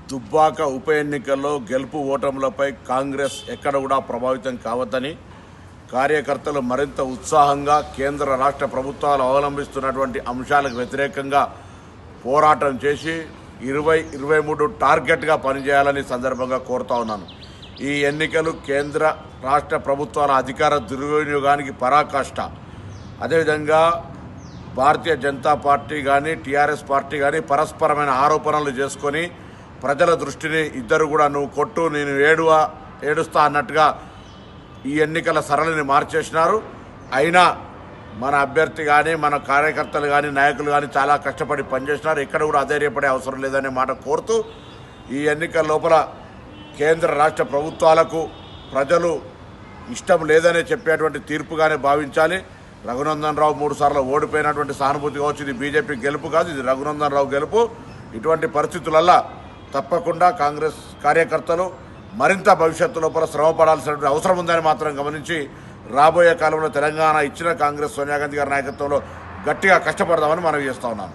దుబ్బాక ఉప ఎన్నికల్లో గెలుపు ఓటములపై కాంగ్రెస్ ఎక్కడ కూడా ప్రభావితం కావద్దని కార్యకర్తలు మరింత ఉత్సాహంగా కేంద్ర రాష్ట్ర ప్రభుత్వాలు అవలంబిస్తున్నటువంటి అంశాలకు వ్యతిరేకంగా పోరాటం చేసి 2023 టార్గెట్గా పనిచేయాలని సందర్భంగా కోరుతా ఉన్నాను. ఈ ఎన్నికలు కేంద్ర రాష్ట్ర ప్రభుత్వాల అధికార దుర్వినియోగానికి పరాకాష్ట. అదేవిధంగా భారతీయ జనతా పార్టీ కానీ టీఆర్ఎస్ పార్టీ కానీ పరస్పరమైన ఆరోపణలు చేసుకొని ప్రజల దృష్టిని ఇద్దరు కూడా నువ్వు కొట్టు నేను ఏడుస్తా అన్నట్టుగా ఈ ఎన్నికల సరళిని మార్చేసినారు. అయినా మన అభ్యర్థి కానీ మన కార్యకర్తలు కానీ నాయకులు కానీ చాలా కష్టపడి పనిచేసినారు. ఎక్కడ కూడా అధైర్యపడే అవసరం లేదనే మాట కోరుతూ ఈ ఎన్నికల లోపల కేంద్ర రాష్ట్ర ప్రభుత్వాలకు ప్రజలు ఇష్టం లేదనే చెప్పేటువంటి తీర్పుగానే భావించాలి. రఘునందన్ రావు 3 సార్లు ఓడిపోయినటువంటి సానుభూతి కావచ్చు. ఇది బీజేపీ గెలుపు కాదు, ఇది రఘునందన్ రావు గెలుపు. ఇటువంటి పరిస్థితులల్లో తప్పకుండా కాంగ్రెస్ కార్యకర్తలు మరింత భవిష్యత్తు లోపల శ్రమ పడాల్సినటువంటి అవసరం ఉందని మాత్రం గమనించి రాబోయే కాలంలో తెలంగాణ ఇచ్చిన కాంగ్రెస్ సోనియా గాంధీ గారి నాయకత్వంలో గట్టిగా కష్టపడదామని మనవి చేస్తా ఉన్నాను.